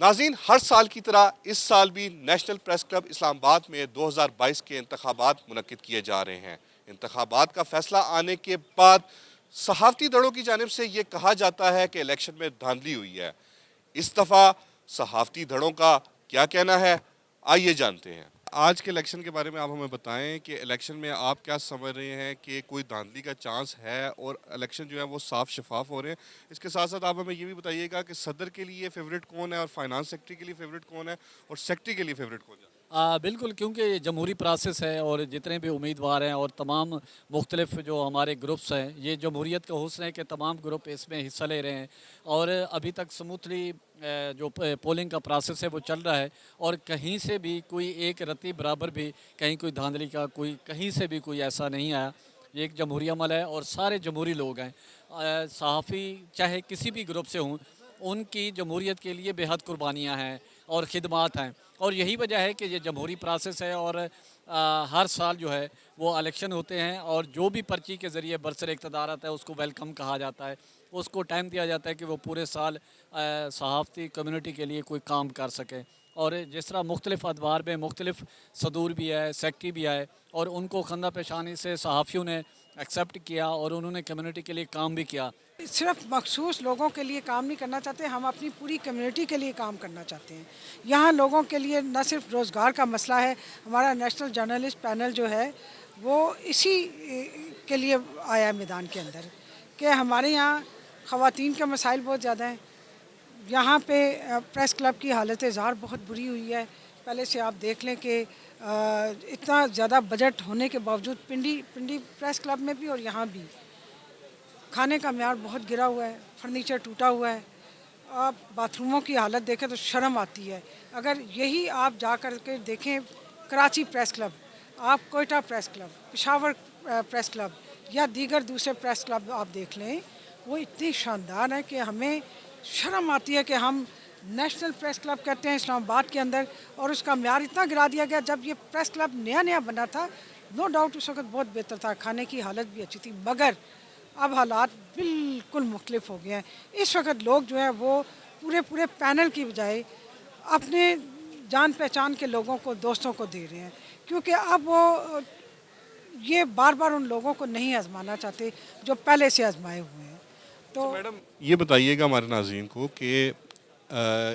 ناظرین، ہر سال کی طرح اس سال بھی نیشنل پریس کلب اسلام آباد میں 2022 کے انتخابات منعقد کیے جا رہے ہیں۔ انتخابات کا فیصلہ آنے کے بعد صحافتی دھڑوں کی جانب سے یہ کہا جاتا ہے کہ الیکشن میں دھاندلی ہوئی ہے۔ اس دفعہ صحافتی دھڑوں کا کیا کہنا ہے، آئیے جانتے ہیں۔ آج کے الیکشن کے بارے میں آپ ہمیں بتائیں کہ الیکشن میں آپ کیا سمجھ رہے ہیں کہ کوئی دھاندلی کا چانس ہے اور الیکشن جو ہے وہ صاف شفاف ہو رہے ہیں۔ اس کے ساتھ ساتھ آپ ہمیں یہ بھی بتائیے گا کہ صدر کے لیے فیوریٹ کون ہے اور فائنانس سیکٹری کے لیے فیوریٹ کون ہے اور سیکٹری کے لیے فیوریٹ کون ہے؟ بالکل، کیونکہ یہ جمہوری پروسیس ہے اور جتنے بھی امیدوار ہیں اور تمام مختلف جو ہمارے گروپس ہیں، یہ جمہوریت کا حسن ہے کہ تمام گروپ اس میں حصہ لے رہے ہیں اور ابھی تک سموتھلی جو پولنگ کا پروسیس ہے وہ چل رہا ہے اور کہیں سے بھی کوئی ایک رتی برابر بھی کہیں کوئی دھاندلی کا کوئی کہیں سے بھی کوئی ایسا نہیں آیا۔ یہ ایک جمہوری عمل ہے اور سارے جمہوری لوگ ہیں، صحافی چاہے کسی بھی گروپ سے ہوں، ان کی جمہوریت کے لیے بے حد قربانیاں ہیں اور خدمات ہیں، اور یہی وجہ ہے کہ یہ جمہوری پروسیس ہے اور ہر سال جو ہے وہ الیکشن ہوتے ہیں اور جو بھی پرچی کے ذریعے برسر اقتدار آتا ہے اس کو ویلکم کہا جاتا ہے، اس کو ٹائم دیا جاتا ہے کہ وہ پورے سال صحافتی کمیونٹی کے لیے کوئی کام کر سکے، اور جس طرح مختلف ادوار میں مختلف صدور بھی ہے، سیکٹری بھی ہے، اور ان کو خندہ پیشانی سے صحافیوں نے ایکسیپٹ کیا اور انہوں نے کمیونٹی کے لیے کام بھی کیا۔ صرف مخصوص لوگوں کے لیے کام نہیں کرنا چاہتے، ہم اپنی پوری کمیونٹی کے لیے کام کرنا چاہتے ہیں۔ یہاں لوگوں کے لیے نہ صرف روزگار کا مسئلہ ہے، ہمارا نیشنل جرنلسٹ پینل جو ہے وہ اسی کے لیے آیا ہے میدان کے اندر، کہ ہمارے یہاں خواتین کے مسائل بہت زیادہ ہیں۔ یہاں پہ پریس کلب کی حالت زار بہت بری ہوئی ہے۔ پہلے سے آپ دیکھ لیں کہ اتنا زیادہ بجٹ ہونے کے باوجود پنڈی پریس کلب میں بھی اور یہاں بھی کھانے کا معیار بہت گرا ہوا ہے، فرنیچر ٹوٹا ہوا ہے۔ آپ باتھ روموں کی حالت دیکھیں تو شرم آتی ہے۔ اگر یہی آپ جا کر کے دیکھیں کراچی پریس کلب، آپ Quetta press club, Peshawar press club یا دیگر دوسرے پریس کلب آپ دیکھ لیں، وہ اتنے شاندار ہیں کہ ہمیں شرم آتی ہے کہ ہم نیشنل پریس کلب کہتے ہیں اسلام آباد کے اندر، اور اس کا معیار اتنا گرا دیا گیا۔ جب یہ پریس کلب نیا بنا تھا، نو ڈاؤٹ اس وقت بہت بہتر تھا، کھانے کی حالت بھی اچھی تھی، مگر اب حالات بالکل مختلف ہو گئے ہیں۔ اس وقت لوگ جو ہیں وہ پورے پینل کی بجائے اپنے جان پہچان کے لوگوں کو، دوستوں کو دے رہے ہیں، کیونکہ اب وہ یہ بار بار ان لوگوں کو نہیں آزمانا چاہتے جو پہلے سے آزمائے ہوئے ہیں۔ تو میڈم یہ بتائیے گا ہمارے ناظرین کو کہ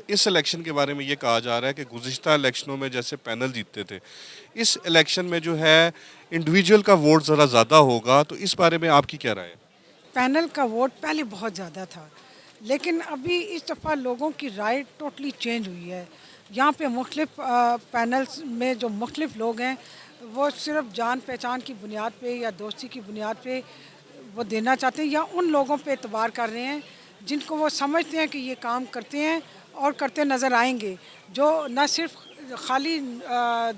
اس الیکشن کے بارے میں یہ کہا جا رہا ہے کہ گزشتہ الیکشنوں میں جیسے پینل جیتتے تھے، اس الیکشن میں جو ہے انڈیویجول کا ووٹ ذرا زیادہ ہوگا، تو اس بارے میں آپ کی کیا رائے ہے؟ پینل کا ووٹ پہلے بہت زیادہ تھا، لیکن ابھی اس دفعہ لوگوں کی رائے ٹوٹلی چینج ہوئی ہے۔ یہاں پہ مختلف پینلز میں جو مختلف لوگ ہیں وہ صرف جان پہچان کی بنیاد پہ یا دوستی کی بنیاد پہ وہ دینا چاہتے ہیں، یا ان لوگوں پہ اعتبار کر رہے ہیں جن کو وہ سمجھتے ہیں کہ یہ کام کرتے ہیں اور کرتے نظر آئیں گے، جو نہ صرف خالی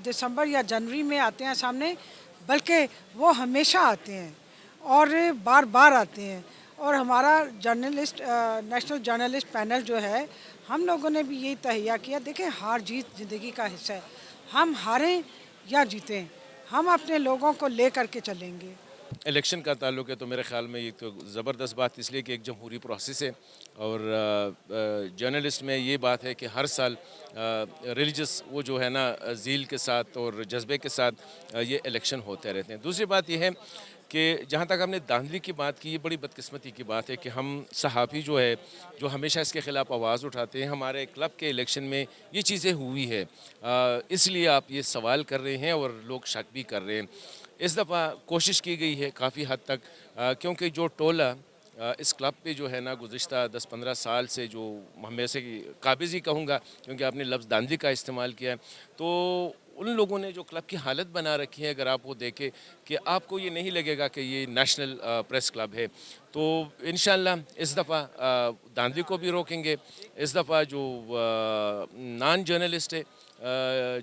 دسمبر یا جنوری میں آتے ہیں سامنے، بلکہ وہ ہمیشہ آتے ہیں اور بار بار آتے ہیں۔ اور ہمارا نیشنل جرنلسٹ پینل جو ہے، ہم لوگوں نے بھی یہی تہیہ کیا، دیکھیں ہار جیت زندگی کا حصہ ہے، ہم ہاریں یا جیتیں، ہم اپنے لوگوں کو لے کر کے چلیں گے۔ الیکشن کا تعلق ہے تو میرے خیال میں یہ تو زبردست بات اس لیے کہ ایک جمہوری پروسیس ہے، اور جرنلسٹ میں یہ بات ہے کہ ہر سال ریلیجس وہ جو ہے نا ذیل کے ساتھ اور جذبے کے ساتھ یہ الیکشن ہوتے رہتے ہیں۔ دوسری بات یہ ہے کہ جہاں تک ہم نے دھاندلی کی بات کی، یہ بڑی بدقسمتی کی بات ہے کہ ہم صحافی جو ہے جو ہمیشہ اس کے خلاف آواز اٹھاتے ہیں، ہمارے کلب کے الیکشن میں یہ چیزیں ہوئی ہے، اس لیے آپ یہ سوال کر رہے ہیں اور لوگ شک بھی کر رہے ہیں۔ اس دفعہ کوشش کی گئی ہے کافی حد تک، کیونکہ جو ٹولہ اس کلب پہ جو ہے نا گزشتہ 10-15 سال سے جو ہم ایسے قابض ہی کہوں گا کیونکہ آپ نے لفظ دھاندلی کا استعمال کیا ہے، تو ان لوگوں نے جو کلب کی حالت بنا رکھی ہے، اگر آپ وہ دیکھیں کہ آپ کو یہ نہیں لگے گا کہ یہ نیشنل پریس کلب ہے، تو انشاءاللہ اس دفعہ دھاندلی کو بھی روکیں گے۔ اس دفعہ جو نان جرنلسٹ ہے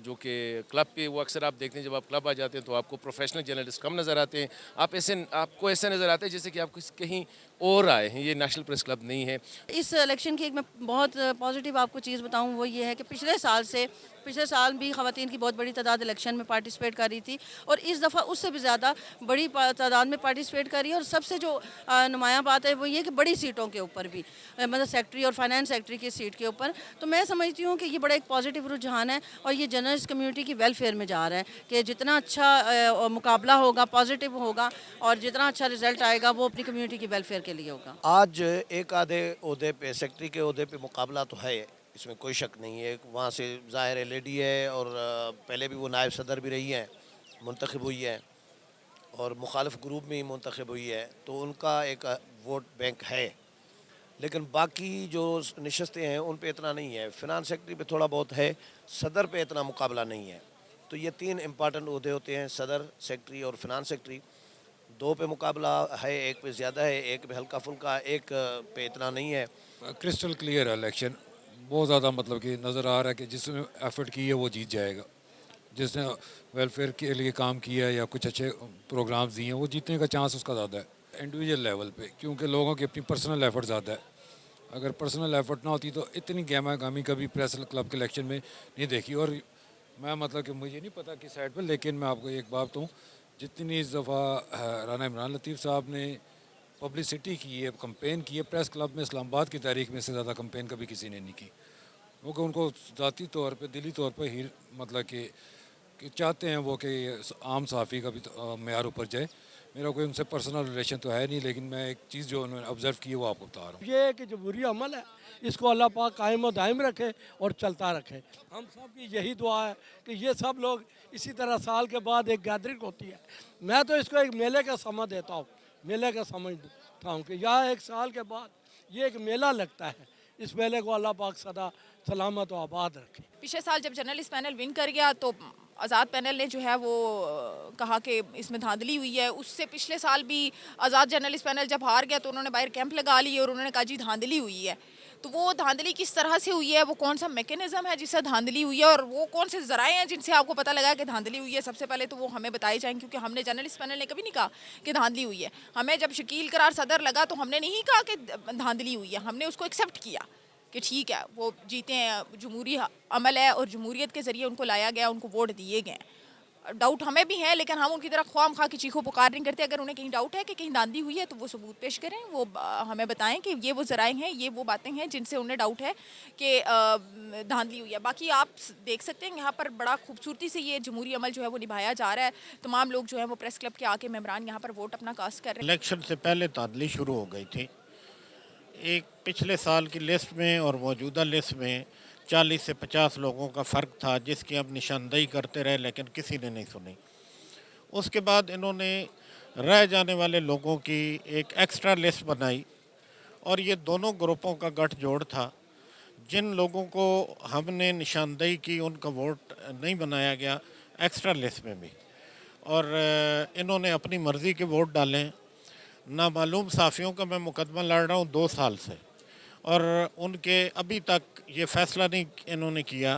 جو کہ کلب پہ وہ اکثر آپ دیکھتے ہیں جب آپ کلب آ جاتے ہیں تو آپ کو پروفیشنل جرنلسٹ کم نظر آتے ہیں. آپ کو ایسے نظر آتا ہے جیسے کہ آپ کہیں اور آئے ہیں. یہ نیشنل پریس کلب نہیں ہے. اس الیکشن کی ایک میں بہت پازیٹیو آپ کو چیز بتاؤں وہ یہ ہے کہ پچھلے سال بھی خواتین کی بہت بڑی تعداد الیکشن میں پارٹیسپیٹ کر رہی تھی اور اس دفعہ اس سے بھی زیادہ بڑی تعداد میں پارٹیسپیٹ کر رہی ہے. اور سب سے جو نمایاں بات ہے وہ یہ کہ بڑی سیٹوں کے اوپر بھی مطلب سیکٹری اور فائنانس سیکٹری کی سیٹ کے اوپر. تو میں سمجھتی ہوں کہ یہ بڑا ایک پازیٹیو رجحان ہے اور یہ جرنلسٹ کمیونٹی کی ویلفیئر میں جا رہا ہے کہ جتنا اچھا مقابلہ ہوگا پازیٹیو ہوگا اور جتنا اچھا رزلٹ آئے گا وہ اپنی کمیونٹی کی ویلفیئر کے لیے ہوگا. آج ایک آدھے عہدے پہ سیکٹری کے عہدے پہ مقابلہ تو ہے, اس میں کوئی شک نہیں ہے. وہاں سے ظاہر ہے لیڈی ہے اور پہلے بھی وہ نائب صدر بھی رہی ہیں, منتخب ہوئی ہے اور مخالف گروپ میں ہی منتخب ہوئی ہے, تو ان کا ایک ووٹ بینک ہے. لیکن باقی جو نشستیں ہیں ان پہ اتنا نہیں ہے. فنانس سیکٹری پہ تھوڑا بہت ہے, صدر پہ اتنا مقابلہ نہیں ہے. تو یہ 3 امپارٹنٹ عہدے ہوتے ہیں, صدر, سیکٹری اور فنانس سیکٹری. 2 پہ مقابلہ ہے, ایک پہ زیادہ ہے, ایک پہ ہلکا پھلکا, ایک پہ اتنا نہیں ہے. کرسٹل کلیئر ہے الیکشن. بہت زیادہ مطلب کہ نظر آ رہا ہے کہ جس نے ایفرٹ کی ہے وہ جیت جائے گا. جس نے ویلفیئر کے لیے کام کیا ہے یا کچھ اچھے پروگرامز دیے ہیں وہ جیتنے کا چانس اس کا زیادہ ہے انڈیویجول لیول پہ, کیونکہ لوگوں کی اپنی پرسنل ایفرٹ زیادہ ہے. اگر پرسنل ایفرٹ نہ ہوتی تو اتنی گہما گامی کبھی پریس کلب کے الیکشن میں نہیں دیکھی. اور میں مطلب کہ مجھے نہیں پتا کس سائڈ پہ, لیکن میں آپ کو ایک بات ہوں, جتنی اس دفعہ رانا عمران لطیف صاحب نے پبلسٹی کی ہے, کمپین کی ہے پریس کلب میں, اسلام آباد کی تاریخ میں سے زیادہ کمپین کبھی کسی نے نہیں کی. کیونکہ ان کو ذاتی طور پہ دلی طور پہ ہی مطلب کہ چاہتے ہیں وہ کہ عام صحافی کا بھی معیار اوپر جائے. میرا کوئی ان سے پرسنل ریلیشن تو ہے نہیں, لیکن میں ایک چیز جو انہوں نے آبزرو کی ہے وہ آپ کو بتا رہا ہوں. یہ ہے کہ جمہوری عمل ہے, اس کو اللہ پاک قائم و دائم رکھے اور چلتا رکھے. ہم سب کی یہی دعا ہے کہ یہ سب لوگ اسی طرح سال کے بعد ایک گیدرنگ ہوتی ہے. میں تو اس کو ایک میلے کا سمجھ دیتا ہوں, میلے کا سمجھتا ہوں کہ یہاں ایک سال کے بعد یہ ایک میلہ لگتا ہے. اس میلے کو اللہ پاک سدا سلامت و آباد رکھے. پچھلے سال جب جرنلسٹ پینل ون کر گیا تو آزاد پینل نے جو ہے وہ کہا کہ اس میں دھاندلی ہوئی ہے. اس سے پچھلے سال بھی آزاد جرنلسٹ پینل جب ہار گیا تو انہوں نے باہر کیمپ لگا لی اور انہوں نے کہا جی دھاندلی ہوئی ہے. تو وہ دھاندلی کس طرح سے ہوئی ہے, وہ کون سا میکینزم ہے جس سے دھاندلی ہوئی ہے, اور وہ کون سے ذرائع ہیں جن سے آپ کو پتہ لگا کہ دھاندلی ہوئی ہے؟ سب سے پہلے تو وہ ہمیں بتائے جائیں, کیونکہ ہم نے جرنلسٹ پینل نے کبھی نہیں کہا کہ دھاندلی ہوئی ہے. ہمیں جب شکیل قرار صدر لگا تو ہم نے نہیں کہا کہ دھاندلی ہوئی ہے, ہم نے اس کو ایکسیپٹ کیا کہ ٹھیک ہے وہ جیتے ہیں, جمہوری عمل ہے اور جمہوریت کے ذریعے ان کو لایا گیا, ان کو ووٹ دیے گئے. ڈاؤٹ ہمیں بھی ہے لیکن ہم ان کی طرح خواہ مخواہ کی چیخو پکار نہیں کرتے. اگر انہیں کہیں ڈاؤٹ ہے کہ کہیں دھاندلی ہوئی ہے تو وہ ثبوت پیش کریں, وہ ہمیں بتائیں کہ یہ وہ ذرائع ہیں, یہ وہ باتیں ہیں جن سے انہیں ڈاؤٹ ہے کہ دھاندلی ہوئی ہے. باقی آپ دیکھ سکتے ہیں یہاں پر بڑا خوبصورتی سے یہ جمہوری عمل جو ہے وہ نبھایا جا رہا ہے. تمام لوگ جو ہیں وہ پریس کلب کے آ کے ممبران یہاں پر ووٹ اپنا کاسٹ کر رہے ہیں. الیکشن سے پہلے دھاندلی شروع ہو گئی تھی. ایک پچھلے سال کی لسٹ میں اور موجودہ لسٹ میں 40 سے 50 لوگوں کا فرق تھا جس کی ہم نشاندہی کرتے رہے لیکن کسی نے نہیں سنی. اس کے بعد انہوں نے رہ جانے والے لوگوں کی ایک ایکسٹرا لسٹ بنائی اور یہ دونوں گروپوں کا گٹھ جوڑ تھا. جن لوگوں کو ہم نے نشاندہی کی ان کا ووٹ نہیں بنایا گیا ایکسٹرا لسٹ میں بھی, اور انہوں نے اپنی مرضی کے ووٹ ڈالیں. نامعلوم صحافیوں کا میں مقدمہ لڑ رہا ہوں 2 سال سے, اور ان کے ابھی تک یہ فیصلہ نہیں انہوں نے کیا,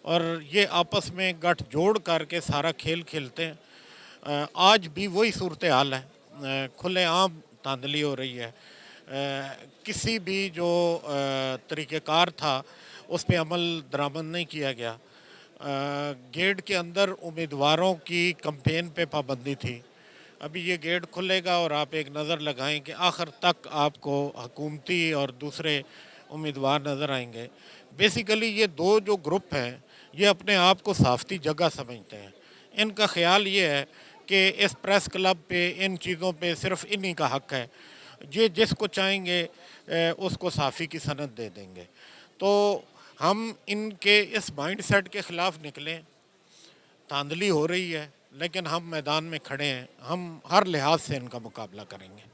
اور یہ آپس میں گٹھ جوڑ کر کے سارا کھیل کھیلتے ہیں. آج بھی وہی صورتحال ہے, کھلے عام دھاندلی ہو رہی ہے. کسی بھی جو طریقہ کار تھا اس پہ عمل درآمد نہیں کیا گیا. گیٹ کے اندر امیدواروں کی کمپین پہ پابندی تھی. ابھی یہ گیٹ کھلے گا اور آپ ایک نظر لگائیں کہ آخر تک آپ کو حکومتی اور دوسرے امیدوار نظر آئیں گے. بیسیکلی یہ 2 جو گروپ ہیں یہ اپنے آپ کو صحافتی جگہ سمجھتے ہیں. ان کا خیال یہ ہے کہ اس پریس کلب پہ ان چیزوں پہ صرف انہی کا حق ہے, یہ جس کو چاہیں گے اس کو صحافی کی سند دے دیں گے. تو ہم ان کے اس مائنڈ سیٹ کے خلاف نکلیں. دھاندلی ہو رہی ہے لیکن ہم میدان میں کھڑے ہیں, ہم ہر لحاظ سے ان کا مقابلہ کریں گے.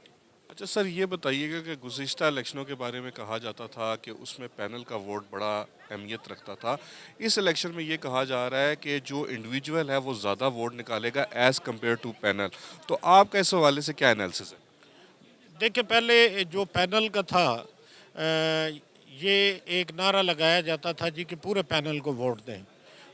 اچھا سر, یہ بتائیے گا کہ گزشتہ الیکشنوں کے بارے میں کہا جاتا تھا کہ اس میں پینل کا ووٹ بڑا اہمیت رکھتا تھا. اس الیکشن میں یہ کہا جا رہا ہے کہ جو انڈیویجول ہے وہ زیادہ ووٹ نکالے گا ایز کمپیئر ٹو پینل. تو آپ کا اس حوالے سے کیا انالیسس ہے؟ دیکھیں, پہلے جو پینل کا تھا یہ ایک نعرہ لگایا جاتا تھا جی کہ پورے پینل کو ووٹ دیں,